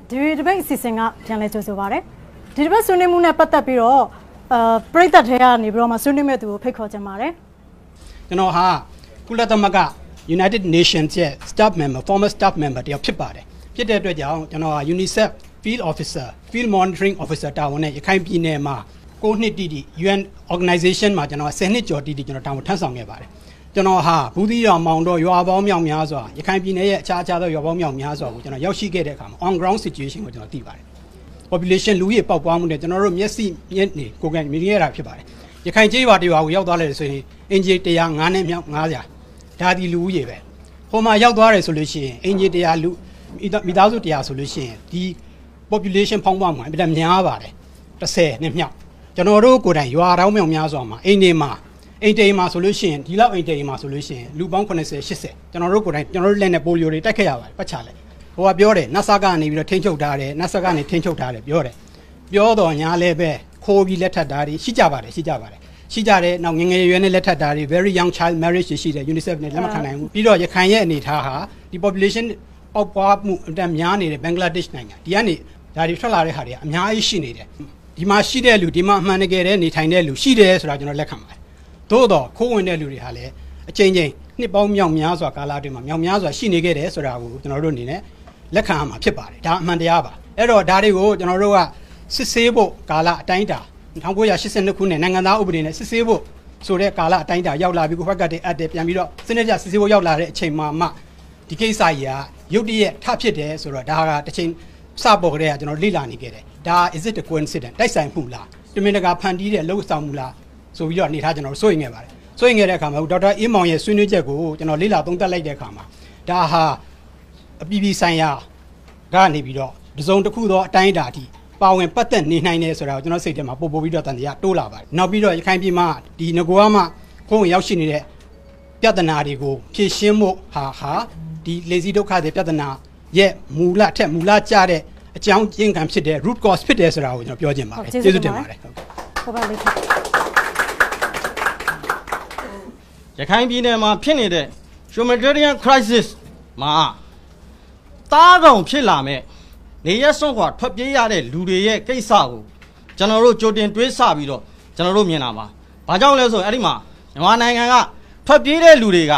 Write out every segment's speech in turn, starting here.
ဒီဘက်စီစဉ်ကပြန်လဲကြိုဆိုပါတယ်ဒီဘက်ဆွေးနွေးမှုနဲ့ပတ်သက်ပြီးတော့ပရိသတ်ထဲကနေပြီးတော့မှဆွေးနွေးမဲ့သူကိုဖိတ်ခေါ်ချင်ပါတယ်ကျွန်တော်ဟာကုလသမဂ္ဂ United Nations ရဲ့ staff member former staff member တယောက်ဖြစ်ပါတယ်ဖြစ်တဲ့အတွက်ကြောင့်ကျွန်တော်ဟာ UNICEF field officer field monitoring officer တာဝန်နဲ့ရခိုင်ပြည်နယ်မှာ9နှစ်တိတိ UN organization မှာကျွန်တော်10နှစ်ကျော်တိတိကျွန်တော်တာဝန်ထမ်းဆောင်ခဲ့ပါတယ်ကျွန်တော်ဟာဘူးသီးတော်မောင်တော်ရွာပေါင်းမြောက်များစွာရခိုင်ပြည်နယ်ရဲ့အခြားသောရွာပေါင်းမြောက်များစွာကိုကျွန်တော်ရောက်ရှိခဲ့တဲ့အခါမှာ on ground situation ကိုကျွန်တော်သိပါတယ် population လူကြီးပေါက်ပွားမှုနဲ့ကျွန်တော်တို့မျက်စိမျက်နေကိုယ်ကမြင်ရတာဖြစ်ပါတယ်ရခိုင်ကျေးရွာတရွာကိုရောက်သွားလဲဆိုရင်အင်ဂျီ105နဲ့မြောက်90ဒါဒီလူကြီးပဲဟိုမှာရောက်သွားတယ်ဆိုလို့ရှိရင်အင်ဂျီ100လူမိသားစု100ဆိုလို့ရှိရင်ဒီ population ဖောင်းပွားမှုအပြင်များပါတယ်30နဲ့မြောက်ကျွန်တော်တို့ကိုယ်တိုင်ရွာတောင်းမြောက်များစွာမှာအိမ်တေးမှာဆိုလို့ရှိရင်ဒီလောက်အိမ်တေးမှာဆိုလို့ရှိရင်လူပေါင်း80 80ကျွန်တော်တို့ကိုယ်တိုင်ကျွန်တော်တို့လက်နဲ့ပိုလီယိုတွေတိုက်ခဲ့ရပါတယ်ပတ်ချလဲဟိုကပြောတယ်နတ်ဆာကနေပြီးတော့ထိန်းချုပ်ထားတယ်နတ်ဆာကနေထိန်းချုပ်ထားတယ်ပြောတော့ညာလဲပဲခိုးပြီးလက်ထပ်တာတွေရှိကြတယ်နောက်ငငယ်ရွယ်နဲ့လက်ထပ်တာတွေ very young child marriage ရှိတယ် UNICEF နဲ့လက်မခံနိုင်ဘူးပြီးတော့ရခိုင်ရဲ့အနေထားဟာဒီ population ပေါက်ပွားမှုအတန်များနေတဲ့ဘင်္ဂလားဒေ့ရှ်နိုင်ငံဒီကနေဒါတွေထွက်လာတဲ့ဟာတွေအများကြီးရှိနေတယ်ဒီမှာရှိတဲ့လူဒီမှာအမှန်တကယ်တည်းနေထိုင်တဲ့လူရှိတယ်ဆိုတာကျွန်တော်လက်ခံပါတယ်သို့တော့ခိုးဝင်တဲ့လူတွေဟာလည်းအချိန်နှစ်ပေါင်းမြောက်များစွာကာလအတွင်းမှာမြောက်များစွာရှိနေခဲ့တယ်ဆိုတာကိုကျွန်တော်တို့အနေနဲ့လက်ခံရမှာဖြစ်ပါတယ်ဒါအမှန်တရားပါအဲ့တော့ဒါတွေကိုကျွန်တော်တို့ကစစ်ဆေးဖို့ကာလအတိုင်းတာ1982ခုနှစ်နိုင်ငံသားဥပဒေနဲ့စစ်ဆေးဖို့ဆိုတဲ့ကာလအတိုင်းတာရောက်လာပြီးကိုဖက်ကတည်းကအပ်တယ်ပြန်ပြီးတော့စနစ်ကျစစ်ဆေးဖို့ရောက်လာတဲ့အချိန်မှာမှဒီကိစ္စကြီးကရုတ်တရက်ထဖြစ်တယ်ဆိုတော့ဒါကတစ်ချိန်စပေါ်ကြတဲ့ကကျွန်တော်လေ့လာနေခဲ့တယ်ဒါ is it a coincidence တိုက်ဆိုင်မှုလားတမင်တကာဖန်တီးတဲ့လှုပ်ဆောင်မှုလားဆိုပြီးတော့အနေထားကျွန်တော်စိုးရိမ်ခဲ့ပါတယ်စိုးရိမ်ခဲ့တဲ့အခါမှာဒေါက်တာအေးမောင်ရဲ့ဆွေးနွေးချက်ကိုကျွန်တော်လေ့လာသုံးသပ်လိုက်တဲ့အခါမှာဒါဟာအပြည်ပြည်ဆိုင်ရာကနေပြီးတော့တစုံတစ်ခုသောအတိုင်းအတာအထိပါဝင်ပတ်သက်နေနိုင်တယ်ဆိုတာကိုကျွန်တော်စိတ်ထဲမှာပို့ပြီးတော့တန်တရားတိုးလာပါတယ်နောက်ပြီးတော့ရခိုင်ပြည်မှာဒီငကိုကမှခုံးရောက်ရှိနေတဲ့ပြဿနာတွေကိုဖြေရှင်းဖို့ဟာဒီလေစီဒုက္ခတွေပြဿနာရဲ့မူလကျတဲ့အကြောင်းရင်းခံဖြစ်တဲ့ root cause ဖြစ်တယ်ဆိုတာကိုကျွန်တော်ပြောချင်ပါတယ်ကျေးဇူးတင်ပါတယ်ဟုတ်ပါလိမ့်ရခိုင်ပြည်နယ်မှာဖြစ်နေတဲ့ humanitarian crisis မှာတားကောင်ဖြစ်လာမဲ့နေရစွန့်ခွာထွက်ပြေးရတဲ့လူတွေရဲ့ကိစ္စကိုကျွန်တော်တို့ကြိုတင်တွေးဆပြီးတော့ကျွန်တော်တို့မြင်တာပါ။ဘာကြောင့်လဲဆိုရင်အဲ့ဒီမှာမြန်မာနိုင်ငံကထွက်ပြေးတဲ့လူတွေက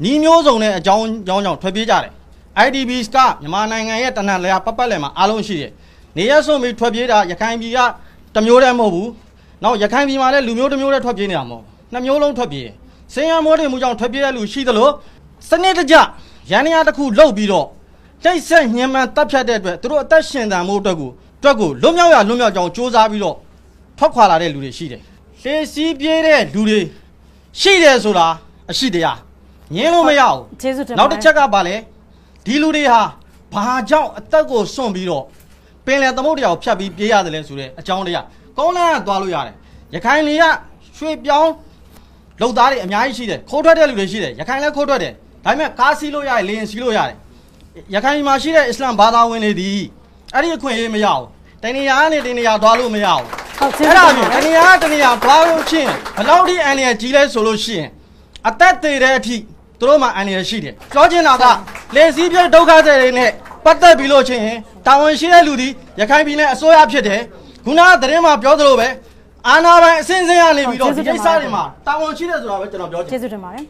ညီမျိုးစုံတဲ့အကြောင်းကြောင့်ထွက်ပြေးကြတယ်။ IDPs ကမြန်မာနိုင်ငံရဲ့တနက်လျာပတ်လည်မှာအားလုံးရှိတယ်။နေရစွန့်ပြီးထွက်ပြေးတာရခိုင်ပြည်ကတမျိုးတည်းမဟုတ်ဘူး။နောက်ရခိုင်ပြည်မှာလည်းလူမျိုးတစ်မျိုးတည်းထွက်ပြေးနေတာမဟုတ်ဘူး။နှစ်မျိုးလုံးထွက်ပြေးတယ်။စင်ရမိုးတွေမှုကြောင့်ထွက်ပြေးတဲ့လူရှိသလိုစနစ်တကျရန်နေရတစ်ခုလှုပ်ပြီးတော့တိတ်ဆက်ညှဉ်းပန်းတပ်ဖြတ်တဲ့အတွက်သူတို့အသက်ရှင်တန်မှုအတွက်ကိုလွတ်မြောက်ကြောင်းစ조사ပြီးတော့ထွက်ခွာလာတဲ့လူတွေရှိတယ်။လေစီးပြေးတဲ့လူတွေရှိတယ်ဆိုတာအရှိတရားငင်းလို့မရဘူး။နောက်တစ်ချက်ကပါလေဒီလူတွေဟာဘာကြောင့်အသက်ကိုစွန့်ပြီးတော့ပင်လယ်သမုဒ္ဒရာကိုဖြတ်ပြီးပြေးရတယ်လဲဆိုတဲ့အကြောင်းတရားကောင်းလန်းကသွားလို့ရတယ်။ရခိုင်တွေကရွှေပြောင်းလုံသားတွေအများကြီးရှိတယ်ခိုးထွက်တဲ့လူတွေရှိတယ်ရခိုင်လည်းခိုးထွက်တယ်ဒါပေမဲ့ကားစီးလို့ရတယ်လေရင်စီးလို့ရတယ်ရခိုင်မှာရှိတဲ့အစ္စလမ်ဘာသာဝင်တွေဒီအဲ့ဒီအခွင့်အရေးမရဘူးတနေရာနဲ့တနေရာသွားလို့မရဘူးအဲ့ဒါမျိုးတနေရာသွားလို့ချင်းဘယ်လောက်ထိအန္တရာယ်ကြီးလဲဆိုလို့ရှိရင်အသက်သေးတဲ့အထိသူတို့မှအန္တရာယ်ရှိတယ်ပြောချင်တာကလေစီးပြဒုက္ခတွေနဲ့ပတ်သက်ပြီးလို့ချင်းတာဝန်ရှိတဲ့လူဒီရခိုင်ပြည်နယ်အစိုးရဖြစ်တယ်ခုနကသတင်းမှာပြောသလိုပဲအာဏာပိုင်အစင်းစင်းရနေပြီးတော့ဒီကိစ္စတွေမှာတာဝန်ရှိတယ်ဆိုတာပဲကျွန်တော်ပြောချင်ကျေးဇူးတင်ပါတယ်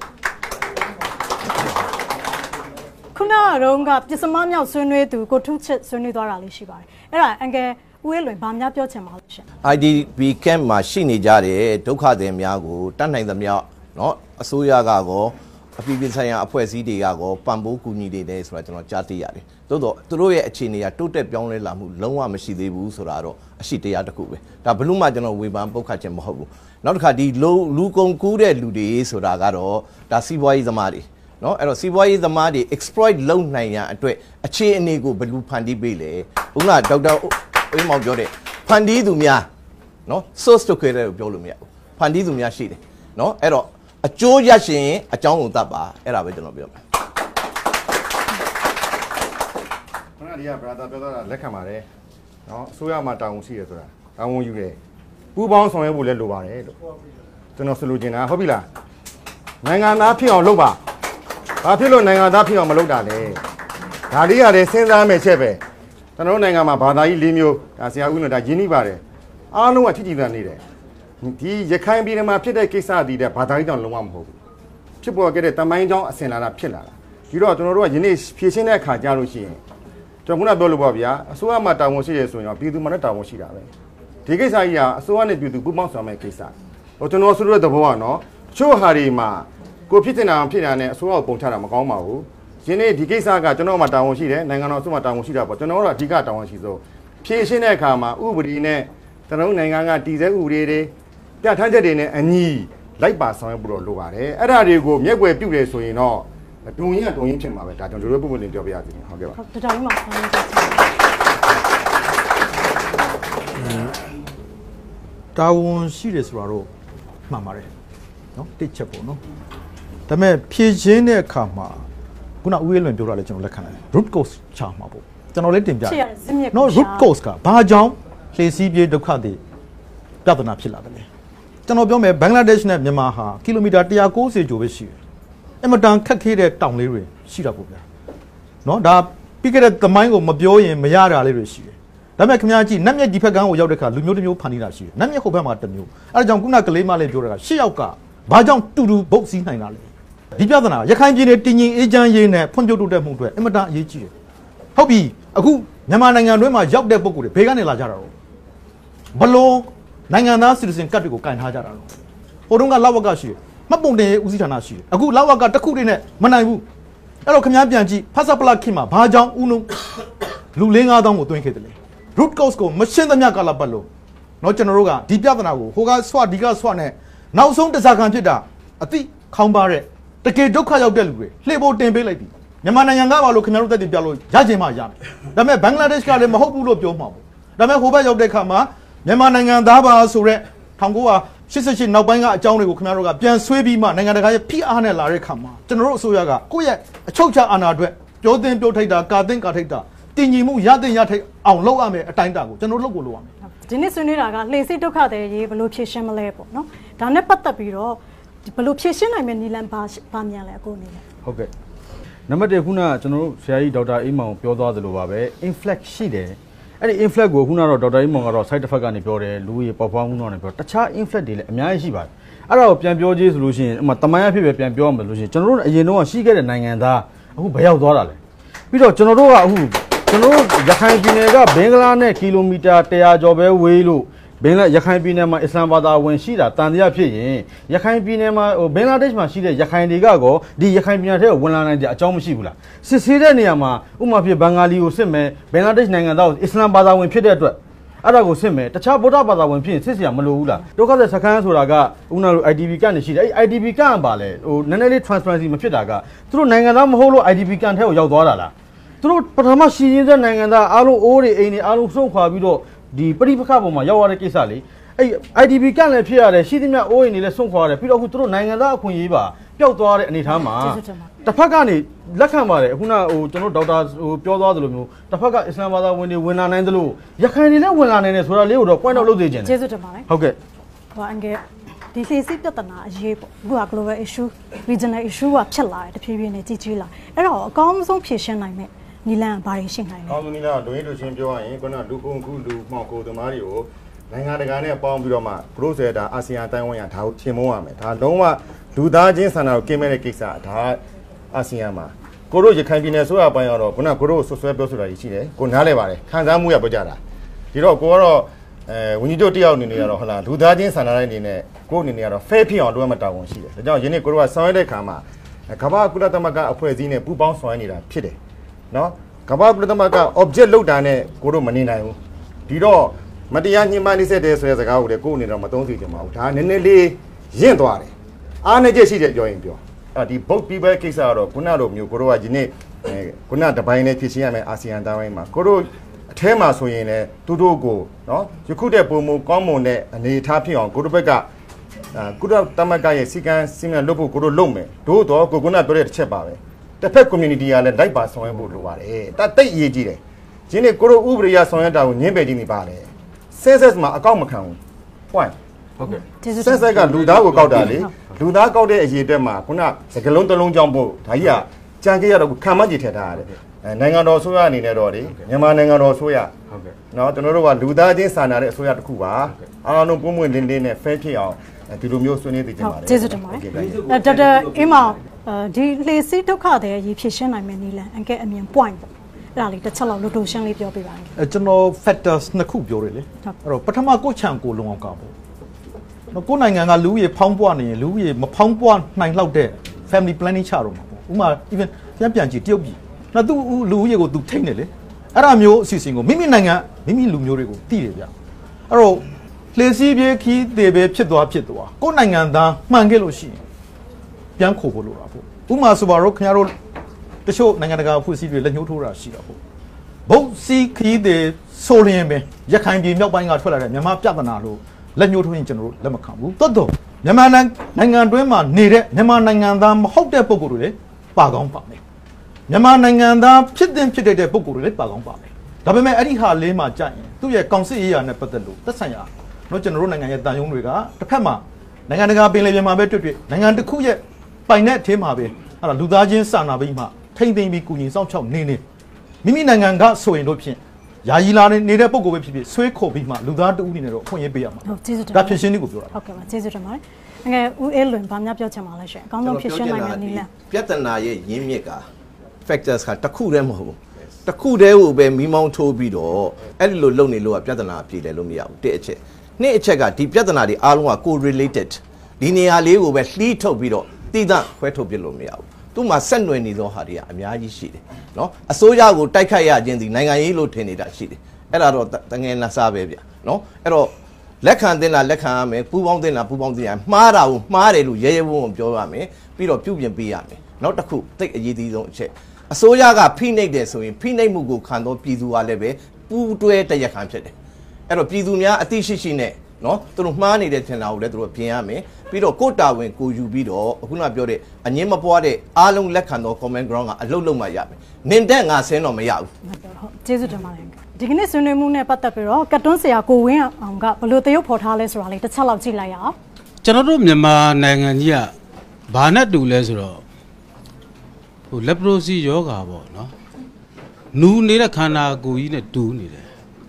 ခုနကတော့ပစ္စမမြောက်ဆွေးနွေးသူကိုထုချစ်ဆွေးနွေးသွားတာလေးရှိပါတယ်အဲ့ဒါအန်ကယ်ဦးအေးလွင်ဗာများပြောချင်ပါလို့ရှင် IDP camp မှာရှိနေကြတဲ့ဒုက္ခသည်များကိုတတ်နိုင်သမျှเนาะအစိုးရကောအပြည်ပြည်ဆိုင်ရာအဖွဲ့အစည်းတွေကကောပံ့ပိုးကူညီနေတယ်ဆိုတာကျွန်တော်ကြားသိရတယ်သို့တော့သူတို့ရဲ့အခြေအနေကတိုးတက်ပြောင်းလဲလာမှုလုံးဝမရှိသေးဘူးဆိုတာတော့အရှိတရားတစ်ခုပဲဒါဘလို့မှကျွန်တော်ဝေဖန်ပုတ်ခတ်ခြင်းမဟုတ်ဘူးနောက်တစ်ခါဒီလူကုန်ကူးတဲ့လူတွေဆိုတာကတော့ဒါစီးပွားရေးသမားတွေเนาะအဲ့တော့စီးပွားရေးသမားတွေ exploit လုပ်နိုင်ရန်အတွက်အခြေအနေကိုဘယ်လိုဖန်တီးပေးလဲဥက္ကဋ္ဌဒေါက်တာအေးမောင်ပြောတဲ့ဖန်တီးသူများเนาะ source ထုတ်ခဲ့တယ်လို့ပြောလို့မရဘူးဖန်တီးသူများရှိတယ်เนาะအဲ့တော့အကျိုးရရှင်အကြောင်းကိုတတ်ပါအဲ့ဒါပဲကျွန်တော်ပြောမယ်ခဏဒီက brother ပြောတာလက်ခံပါတယ်เนาะအစိုးရမှာတာဝန်ရှိတယ်ဆိုတာတာဝန်ယူတယ်ပူးပေါင်းဆောင်ရွက်ဖို့လည်းလိုပါတယ်လို့ကျွန်တော်ဆိုလိုချင်တာဟုတ်ပြီလားနိုင်ငံသားဖြစ်အောင်လုပ်ပါဘာဖြစ်လို့နိုင်ငံသားဖြစ်အောင်မလုပ်တာလဲဒါလေးရတယ်စဉ်းစားမယ်ချက်ပဲတ ကျွန်တော်နိုင်ငံမှာဘာသာကြီး၄မျိုးဒါဆရာဦးနော်ဒါရင်းနှီးပါတယ်အားလုံးကထိထိတန်နေတယ်ဒီရခိုင်ပြည်နယ်မှာဖြစ်တဲ့ကိစ္စအတီးတဲ့ဘာသာရေးကြောင့်လုံးဝမဟုတ်ဘူးဖြစ်ပေါ်ခဲ့တဲ့တမိုင်းကြောင်းအစင်လာတာဖြစ်လာတာဒီတော့ကျွန်တော်တို့ကယနေ့ဖြည့်ရှင်းတဲ့အခါကြားလို့ရှိရင်ကျွန်တော်ခုနပြောလို့ပေါ့ဗျာအစိုးရမှာတာဝန်ရှိတယ်ဆိုရင်တော့ပြည်သူမှာလည်းတာဝန်ရှိတာပဲဒီကိစ္စကြီးကအစိုးရနဲ့ပြည်သူပူးပေါင်းဆောင်ရွက်ကိစ္စဟိုကျွန်တော်ဆိုတဲ့သဘောကနော်ချို့ဟာတွေမှာကိုဖြစ်နေတာဖြစ်နေတာနဲ့အစိုးရကိုပုံချတာမကောင်းပါဘူးယနေ့ဒီကိစ္စကကျွန်တော်မှာတာဝန်ရှိတယ်နိုင်ငံတော်အစိုးရမှာတာဝန်ရှိတာပေါ့ကျွန်တော်တို့ကအဓိကတာဝန်ရှိဆုံးဖြည့်ရှင်းတဲ့အခါမှာဥပဒေနဲ့ကျွန်တော်နိုင်ငံကတည်ဆဲဥပဒေတွေပြဋ္ဌာန်းချက်တွေနဲ့အညီလိုက်ပါဆောင်ရွက်ဖို့လိုပါတယ်အဲ့ဒါတွေကိုမျက်ွယ်ပြုတယ်ဆိုရင်တော့တုံရင်ကတုံရင်ဖြစ်မှာပဲဒါကြောင့်တို့ပုဂ္ဂိုလ်တင်ပြောပြရစီဟုတ်ကဲ့ပါတော်တော်ကြီးမှာတာဝန်ရှိတယ်ဆိုတာတော့မှန်ပါတယ်နော်တစ်ချက်ပေါ့နော်ဒါပေမဲ့ဖြည့်ချင်းတဲ့အခါမှာခုနဦးရဲလွင်ပြောတာလည်းကျွန်တော်လက်ခံတယ် root cause ချမှာပေါ့ကျွန်တော်လည်းတင်ပြတယ်နော် root cause ကဘာကြောင့်လှေစီးပြေးဒုက္ခတွေပြဿနာဖြစ်လာတယ်လဲကျွန်တော်ပြောမယ်ဘင်္ဂလားဒေ့ရှ်နဲ့မြန်မာဟာကီလိုမီတာ190ကျော်ပဲရှိတယ်အမတန်ခက်ခဲတဲ့တောင်လေးတွေရှိတာပေါ့ဗျာနော်ဒါပြီးခဲ့တဲ့သမိုင်းကိုမပြောရင်မရတာလေးတွေရှိတယ်ဒါပေမဲ့ခင်ဗျားကြည့်နတ်မြတ်ဒီဖက်ကန်းကိုရောက်တဲ့ခါလူမျိုးတစ်မျိုးဖန်တီးတာရှိတယ်နတ်မြတ်ဟိုဘက်မှာတစ်မျိုးအဲဒါကြောင့်ခုနကလေးမလေးပြောတာက၈ယောက်ကဘာကြောင့်တူတူဘုတ်စည်းနိုင်တာလဲဒီပြဿနာရခိုင်ပြည်နယ်တင်ရင်အေးချမ်းရေးနဲ့ဖွံ့ဖြိုးတိုးတက်မှုတွေအမတန်အရေးကြီးတယ်ဟုတ်ပြီအခုမြန်မာနိုင်ငံတွင်းမှာရောက်တဲ့ပုံကိုယ်တွေဘေးကနေလာကြတာတော့ဘလို့နိုင်ငံသားစီစဉ်ကတ်တွေကိုကင်ထားကြတာတော့ဟိုတုန်းကလောက်ဝက်ကရှိတယ်မှတ်ပုံတင်ဦးစီးဌာနရှိတယ်အခုလောက်ဝက်ကတစ်ခုတည်းနဲ့မနိုင်ဘူးအဲ့တော့ခင်ဗျားပြန်ကြည့်ဖတ်စပလခင်မှာဘာကြောင့်ဦးလုံးလူ၄-၅တောင်းကိုတွင်းခဲ့တယ်လေ root cause ကိုမရှင်းသမျှကာလပတ်လို့เนาะကျွန်တော်တို့ကဒီပြဿနာကိုဟိုကဆွဒီကဆွနဲ့နောက်ဆုံးတစားခံဖြစ်တာအတိခေါင်းပါတဲ့တကယ်ဒုက္ခရောက်တဲ့လူတွေလှေဖို့တင်ပေးလိုက်ပြီမြန်မာနိုင်ငံကပါလို့ခင်ဗျားတို့တက်တင်ပြလို့ရချင်မှရမယ်ဒါပေမဲ့ဘင်္ဂလားဒေ့ရှ်ကလည်းမဟုတ်ဘူးလို့ပြောမှာပေါ့ဒါပေမဲ့ဟိုဘက်ရောက်တဲ့ခါမှာမြန်မာနိုင်ငံသားပါဆိုတဲ့1988နောက်ပိုင်းကအကြောင်းတွေကိုခင်ဗျားတို့ကပြန်ဆွေးပြီးမှနိုင်ငံတကာရဲ့ဖိအားနဲ့လာတဲ့ခါမှာကျွန်တော်တို့အစိုးရကကိုယ့်ရဲ့အချုပ်ချအာဏာအတွက်ပြောတင်ပြောထိုက်တာကာတင်ကာထိုက်တာတင်ညီမှုရတင်ရထိုက်အောင်လုပ်ရမယ်အတိုင်းတာကိုကျွန်တော်လုပ်ကိုလုပ်ရမယ်ဒီနေ့ဆွေးနွေးတာကလှေစိတ်ဒုက္ခတွေရေးဘယ်လိုဖြေရှင်းမလဲပေါ့နော်ဒါနဲ့ပတ်သက်ပြီးတော့ဘယ်လိုဖြေရှင်းနိုင်မယ့်နည်းလမ်းဘာမြန်လဲအခုအနေနဲ့ဟုတ်ကဲ့နံပါတ်1ခုနကျွန်တော်တို့ဆရာကြီးဒေါက်တာအေးမောင်ပြောသွားသလိုပါပဲ inflect ရှိတယ်အဲ့ဒီ inflect ကိုခုနကတော့ဒေါက်တာအေးမောင်ကတော့ side effect ကနေပြောတယ်လူကြီးပေါ်ပွားမှုတော့နေပြောတခြား inflect တွေလည်းအများကြီးရှိပါတယ်အဲ့ဒါကိုပြန်ပြောကြည့်ဆိုလို့ရှိရင်ဥမာတမိုင်းအဖြစ်ပဲပြန်ပြောရမယ်လို့ရှိရင်ကျွန်တော်တို့အရင်တော့ရှိခဲ့တဲ့နိုင်ငံသားအခုဘယ်ရောက်သွားတာလဲပြီးတော့ကျွန်တော်တို့ကအခုကျွန်တော်တို့ရခိုင်ပြည်နယ်ကဘင်္ဂလားနဲ့ကီလိုမီတာ100ကျော်ပဲဝေးလို့ဘင်္ဂလားရခိုင်ပြည်နယ်မှာအစ္စလာမ်ဘာသာဝင်ရှိတာတန်တရားဖြစ်ရင်ရခိုင်ပြည်နယ်မှာဘင်္ဂလားဒေ့ရှ်မှာရှိတဲ့ရခိုင်တွေကကောဒီရခိုင်ပြည်နယ်ထဲကိုဝင်လာနိုင်တဲ့အကြောင်းမရှိဘူးလားစစ်ဆေးတဲ့နေရာမှာဥမာဖြစ်ဘင်္ဂါလီကိုစစ်မယ်ဘင်္ဂလားဒေ့ရှ်နိုင်ငံသားကိုအစ္စလာမ်ဘာသာဝင်ဖြစ်တဲ့အတွက်အဲ့ဒါကိုစစ်မယ်တခြားဗုဒ္ဓဘာသာဝင်ဖြစ်ရင်စစ်စရာမလိုဘူးလားဒုက္ခသည်စခန်းဆိုတာကဥနာတို့ IDP ကနေရှိတယ်အဲ့ IDP ကပါလေဟိုနည်းနည်းလေး transparency မဖြစ်တာကသူတို့နိုင်ငံသားမဟုတ်လို့ IDP ကန်ထဲကိုရောက်သွားတာလားသူတို့ပထမရှိရင်းတဲ့နိုင်ငံသားအားလုံးအိုးတွေအိမ်တွေအားလုံးစုံခွာပြီးတော့ဒီပရိပခပေါ်မှာရောက်ရတဲ့ကိစ္စလေအဲ့ IDP ကလည်းဖြစ်ရတယ်ရှိသမျှအိုးအိမ်တွေလည်းစုံခွာရတယ်ပြီးတော့အခုသူတို့နိုင်ငံသားအခွင့်အရေးပါပျောက်သွားတဲ့အနေအထားမှာတစ်ဖက်ကနေလက်ခံပါတယ်အခုနဟိုကျွန်တော်ဒေါက်တာဟိုပြောသွားသလိုမျိုးတစ်ဖက်ကအစ္စလာမ်ဘာသာဝင်တွေဝင်လာနိုင်သလိုရခိုင်တွေလည်းဝင်လာနိုင်တယ်ဆိုတာလေးကိုတော့ point out လုပ်သေးခြင်းကျေးဇူးတင်ပါတယ်ဟုတ်ကဲ့ဟိုအင်္ဂဲဒီလှေစိတ်ပြဿနာအရေးပေါ့အခုက global issue regional issue ကဖြစ်လာတယ်တဖြည်းဖြည်းနဲ့ကြီးကြီးလာအဲ့တော့အကောင်းဆုံးဖြေရှင်းနိုင်မယ်နီလန်ဘာတွေရှိနိုင်လဲအကောင်းဆုံးနီလန်ကဒွေးလူချင်းပြောရရင်ခုနလူကုန်ခုလူမှောင်ကိုသမားတွေကိုနိုင်ငံတကာနဲ့ပေါင်းပြီးတော့မှ process ဒါအာဆီယံတိုင်းဝန်ရဒါကိုပြင်မိုးရမယ်ဒါလုံးဝလူသားချင်းဆန္ဒကိုကင်းမဲ့တဲ့ကိစ္စဒါအာဆီယံမှာကိုတို့ရခိုင်ပြည်နယ်ဆိုရပိုင်းတော့ခုနကိုတို့ဆွဆွဲပြောဆိုတာရှိတယ်ကိုနားလဲပါတယ်ခံစားမှုရပြောကြတာဒီတော့ကိုကတော့ဝန်ကြီးတို့တယောက်အနေနဲ့ကတော့ဟုတ်လားလူသားချင်းဆန္ဒတိုင်းအနေနဲ့ကိုအနေနဲ့ကတော့ fair ဖြစ်အောင်လုပ်ရမှာတာဝန်ရှိတယ်ဒါကြောင့်ယနေ့ကိုတို့ကဆောင်ရွက်တဲ့ခါမှာကမ္ဘာကုလသမဂ္ဂအဖွဲ့အစည်းနဲ့ပူးပေါင်းဆောင်ရွက်နေတာဖြစ်တယ်နော်ကမ္ဘာကုလသမဂ္ဂ object လောက်တာနဲ့ကိုတို့မနေနိုင်ဘူးဒီတော့မတရားညှဉ်းပန်းနှိစက်တဲ့ဆိုတဲ့စကားကိုလည်းကိုယ်အနေနဲ့မသုံးစီချင်ပါဘူးဒါနည်းနည်းလေးရင့်သွားတယ်အားနည်းချက်ရှိတဲ့ပြောရင်ပြောဒီ boat people ကိစ္စကတော့ခုနလိုမျိုးကိုတို့ကယနေ့ခုနတပိုင်းနဲ့ဖြစ်ရှင်းရမယ်အာဆီယံတိုင်းဝိုင်းမှာကိုတို့အထဲမှာဆိုရင်လည်းသူတို့ကိုနော်ယခုတဲ့ပုံမကောင်းမွန်တဲ့အနေအထားဖြစ်အောင်ကိုတို့ဘက်ကကုလသမဂ္ဂရဲ့စီကံစီမံလုပ်ဖို့ကိုတို့လုပ်မယ်တို့တော့ကိုခုနပြောတဲ့တစ်ချက်ပါပဲတစ်ဖက် community ကလည်းလိုက်ပါဆောင်ရွက်ဖို့လိုပါတယ်ဒါတိတ်အရေးကြီးတယ်ဒီနေ့ကိုတို့ဥပဒေရဆောင်ရွက်တာကိုညှင်းပယ်ခြင်းနေပါလေဆက်မှာအကောက်မခံဘူး point ဟုတ်ကဲ့ဆက်ကလူသားကိုကောက်တာလေလူသားကောက်တဲ့အရေးအတွက်မှာခုနစကလုံးတစ်လုံးကြောင့်ပို့ဒါကြီးက ကြံခဲ့ရတော့ခံမကြည့်ထက်ထားရတယ်နိုင်ငံတော်ဆိုရအနေနဲ့တော့ဒီမြန်မာနိုင်ငံတော်ဆိုရနော်ကျွန်တော်တို့ကလူသားချင်းစာနာတဲ့အစိုးရတစ်ခုပါအားလုံးပုံမှန်လင်းလင်းနဲ့ဖဲဖြစ်အောင်ဒီလိုမျိုးဆွေးနွေးသိချင်ပါတယ်ကျေးဇူးတင်ပါတယ်ဒေါက်တာအင်းမောင်ဒီလေစီဒုက္ခတဲ့ရေဖြည့်ရှင်းနိုင်မယ်နည်းလမ်းအကဲအမြင် point ပေါ့အဲ့ဒါလေးတစ်ချက်လောက်လို့တိုးရှင်းလေးပြောပြပါဦးကျွန်တော် factors နှစ်ခုပြောရလေအဲ့တော့ပထမကိုချံကိုလုံအောင်ကပေါ့နော်ကိုနိုင်ငံကလူကြီးဖောင်းပွားနေရင်လူကြီးမဖောင်းပွားနိုင်လောက်တဲ့ family planning ချတော့မှာပေါ့ဥမာ even ပြန်ကြည့်တရုတ်ပြည်နော်သူလူကြီးကိုသူထိတ်နေလေအဲ့ဒါမျိုးအစီအစဉ်ကိုမိမိနိုင်ငံမိမိလူမျိုးတွေကိုတည်တယ်ဗျအဲ့တော့လေစီးပြေးခီးသေးပဲဖြစ်သွားကိုနိုင်ငံသားမှန်ခဲ့လို့ရှိရင်ပြန်ခိုးဖို့လိုတာပေါ့ဥမာဆိုပါတော့ခင်ဗျားတို့တချို့နိုင်ငံတကာအဖွဲ့အစည်းတွေလက်ညှိုးထိုးတာရှိတာပေါ့ဘုတ်စီခီးသေးဆိုလျင်ပဲရခိုင်ပြည်မြောက်ပိုင်းကထွက်လာတဲ့မြန်မာပြဿနာလို့လက်ညှိုးထိုးရင်ကျွန်တော်တို့လက်မခံဘူးတော်မြန်မာနိုင်ငံတွင်းမှာနေတဲ့မြန်မာနိုင်ငံသားမဟုတ်တဲ့ပုံကိုယ်တွေလည်းပါကောင်းပါမယ်မြန်မာနိုင်ငံသားဖြစ်တဲ့ပုံကိုယ်တွေလည်းပါကောင်းပါမယ်ဒါပေမဲ့အဲ့ဒီဟာလေးမှာကြာရင်သူ့ရဲ့ကောင်စစ်ရေးရာနဲ့ပတ်သက်လို့သက်ဆိုင်ရာတော့ကျွန်တော်တို့နိုင်ငံရဲ့တန်ယုံတွေကတစ်ဖက်မှာနိုင်ငံတကာပင်လယ်ပြင်မှာပဲတွေ့နိုင်ငံတစ်ခုရဲ့ပိုင်တဲ့အထင်းမှာပဲအဲ့ဒါလူသားချင်းစာနာပြီးမှထိမ့်သိမ့်ပြီးကုညီစောင့်ချောက်နေမိမိနိုင်ငံကဆိုရင်တို့ဖြင့်ယာယီလာနေတဲ့ပုံကိုပဲဖြစ်ဆွဲခေါ်ပြီးမှလူသားတဦးအနေနဲ့တော့ဖွင့်ရေးပေးရမှာဟုတ်ကျေးဇူးတင်ဒါဖြစ်ရှင်းလေးကိုပြောတာဟုတ်ကဲ့ပါကျေးဇူးတင်ပါတယ်ငယ်ဦးအေးလွင်ဗာများပြောချင်ပါလဲရှင်အကောင်းဆုံးဖြစ်ရှင်းနိုင်မယ့်နည်းလမ်းပြဿနာရဲ့ရင်းမြစ်က factors ကတစ်ခုတည်းမဟုတ်ဘူးတစ်ခုတည်းကိုပဲမိမောင်းထိုးပြီးတော့အဲ့ဒီလိုလုပ်နေလို့ကပြဿနာပြေတယ်လို့မရဘူးတစ်အချက်နှစ်အချက်ကဒီပြဿနာတွေအားလုံးက co-related ဒီနေရာလေးကိုပဲလှီးထုတ်ပြီးတော့တည်တံ့ခွဲထုတ်ပြလို့မရဘူးသူ့မှာဆက်နွယ်နေသောဟာတွေကအများကြီးရှိတယ်နော်အစိုးရကိုတိုက်ခိုက်ရခြင်းဒီနိုင်ငံရေးလို့ထင်နေတာရှိတယ်အဲ့ဒါတော့တငယ်နာစားပဲဗျနော်အဲ့တော့လက်ခံတင်လားလက်ခံရမယ်ပူပေါင်းတင်လားပူပေါင်းတင်ရမှားတာကိုမှားတယ်လို့ရဲရဲဝံ့ဝံ့ပြောရမယ်ပြီးတော့ပြုပြင်ပေးရမယ်နောက်တစ်ခုတိတ်အရေးကြီးဆုံးအချက်အစိုးရကဖိနှိပ်တယ်ဆိုရင်ဖိနှိပ်မှုကိုခံတော့ပြည်သူကလည်းပဲပူးတွဲတရက်ခံဖြစ်တယ်အဲ့တော့ပြည်သူများအသိရှိနဲ့နော်သူတို့မှားနေတဲ့ထင်တာကိုလည်းသူတို့ပြင်ရမယ်ပြီးတော့ကိုတာဝန်ကိုယူပြီးတော့အခုနပြောတဲ့အငင်းမပွားတဲ့အားလုံးလက်ခံတော့ common ground ကအလုပ်လုပ်မှရမယ်နင်တက်ငါဆင်းတော့မရဘူးဟုတ်ကျေးဇူးတင်ပါတယ်ဒီကနေ့ဆွေးနွေးမှုနဲ့ပတ်သက်ပြီးတော့ကတ်တွန်းဆရာကိုဝင်းအောင်ကဘလို့တရုတ်ဖော်ထားလဲဆိုတာလေးတစ်ချက်လောက်ကြည့်လိုက်ရအောင်ကျွန်တော်တို့မြန်မာနိုင်ငံကြီးကဘာနဲ့တူလဲဆိုတော့ဟိုလက်ပရိုစီယောဂါပေါ့နော်နူးနေတဲ့ခန္ဓာကိုယ်ကြီးနဲ့တူနေတယ်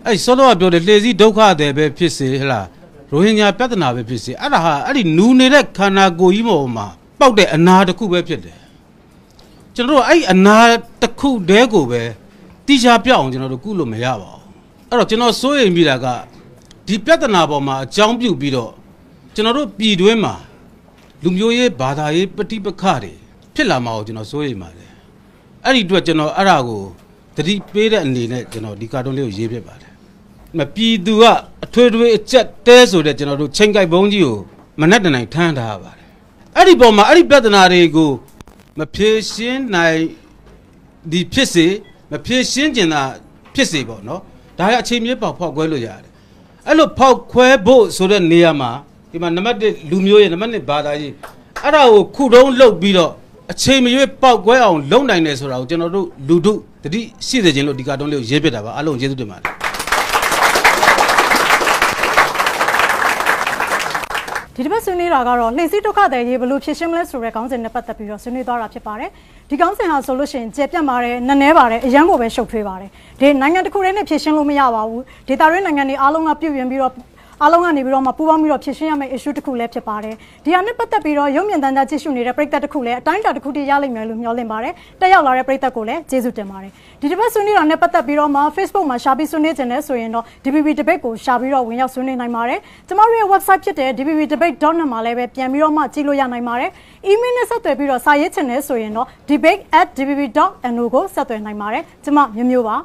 အဲ့ဆောတော့ပြောတယ်လှေစီဒုက္ခတယ်ပဲဖြစ်စေဟလားရိုဟင်ဂျာပြဿနာပဲဖြစ်စေအဲ့ဒါဟာအဲ့ဒီနူးနေတဲ့ခန္ဓာကိုယ်ကြီးပေါ်မှာပေါက်တဲ့အနာတစ်ခုပဲဖြစ်တယ်ကျွန်တော်တို့အဲ့အနာတစ်ခုတည်းကိုပဲတိကျပြအောင်ကျွန်တော်တို့ကုလို့မရပါဘူးအဲ့တော့ကျွန်တော်စိုးရိမ်မိတာကဒီပြဿနာပေါ်မှာအကြောင်းပြုပြီးတော့ကျွန်တော်တို့ပြည်တွင်းမှာလူမျိုးရေးဘာသာရေးပဋိပက္ခတွေဖြစ်လာမှာကိုကျွန်တော်စိုးရိမ်ပါတယ်အဲ့ဒီအတွက်ကျွန်တော်အဲ့ဒါကိုတတိပေးတဲ့အနေနဲ့ကျွန်တော်ဒီကာတွန်းလေးကိုရေးပြပါတယ်ပြည်သူကအထွေထွေအကျက်တဲဆိုတဲ့ကျွန်တော်တို့ချိန်ကြိုက်ဘုံကြီးကိုမနဲ့တနိုင်ထမ်းထားရပါတယ်အဲ့ဒီပေါ်မှာအဲ့ဒီပြဿနာတွေကိုမဖြေရှင်းနိုင်ဒီဖြစ်စေမဖြေရှင်းကျင်တာဖြစ်စေပေါ့နော်ဒါရအချိန်မြေပေါက်ဖောက်ခွဲလို့ရတယ်အဲ့လိုဖောက်ခွဲဖို့ဆိုတဲ့နေရာမှာဒီမှာနံပါတ်1လူမျိုးရဲ့နံပါတ်2ဘာသာရေးအဲ့ဒါကိုခုတုံးလှုပ်ပြီးတော့အချိန်မရွေးပေါက်ခွဲအောင်လုပ်နိုင်တယ်ဆိုတာကိုကျွန်တော်တို့လူတို့တတိရှိစေခြင်းလို့ဒီကာတွန်းလေးကိုရေးပြတာပါအားလုံးကျေးဇူးတင်ပါတယ်ဒီတစ်ပတ်ဆွေးနွေးတာကတော့လှေစီးဒုက္ခတဲ့ရေးဘလို့ဖြစ်ရှင်းမလဲဆိုတဲ့ခေါင်းစဉ်နဲ့ပတ်သက်ပြီးတော့ဆွေးနွေးသွားတာဖြစ်ပါတယ်ဒီခေါင်းစဉ်ဟာဆိုလို့ရှိရင်ကျေပြတ်ပါတယ်နည်းနည်းပါတယ်အရန်ကိုပဲရှုပ်ထွေးပါတယ်ဒီနိုင်ငံတစ်ခုတည်းနဲ့ဖြစ်ရှင်းလို့မရပါဘူးဒေတာရင်းနိုင်ငံတွေအားလုံးကပြုပြင်ပြီးတော့အားလုံးကနေပြီးတော့မှပူးပေါင်းပြီးတော့ဖြစ်ရှင်းရမယ့် issue တစ်ခုလည်းဖြစ်ပါတယ်ဒီဟာနဲ့ပတ်သက်ပြီးတော့ရုပ်မြင်သံကြားကြည့်ရှုနေတဲ့ပရိသတ်တစ်ခုလည်းအတိုင်းအတာတစ်ခုတည်းရလိမ့်မယ်လို့မျှော်လင့်ပါတယ်တက်ရောက်လာတဲ့ပရိသတ်ကိုလည်းကျေးဇူးတင်ပါတယ်ဒီတစ်ပတ်ဆွေးနွေးတာနဲ့ပတ်သက်ပြီးတော့မှ Facebook မှာရှာပြီးဆွေးနွေးခြင်းနဲ့ဆိုရင်တော့ DBB debate ကိုရှာပြီးတော့ဝင်ရောက်ဆွေးနွေးနိုင်ပါတယ်ကျမတို့ရဲ့ website ဖြစ်တဲ့ dbbdebate.net မှာလည်းပဲပြန်ပြီးတော့မှကြည့်လို့ရနိုင်ပါတယ် email နဲ့ဆက်သွယ်ပြီးတော့စာရေးခြင်းနဲ့ဆိုရင်တော့ debate@dbb.no ကိုဆက်သွယ်နိုင်ပါတယ်ကျမမျိုးမျိုးပါ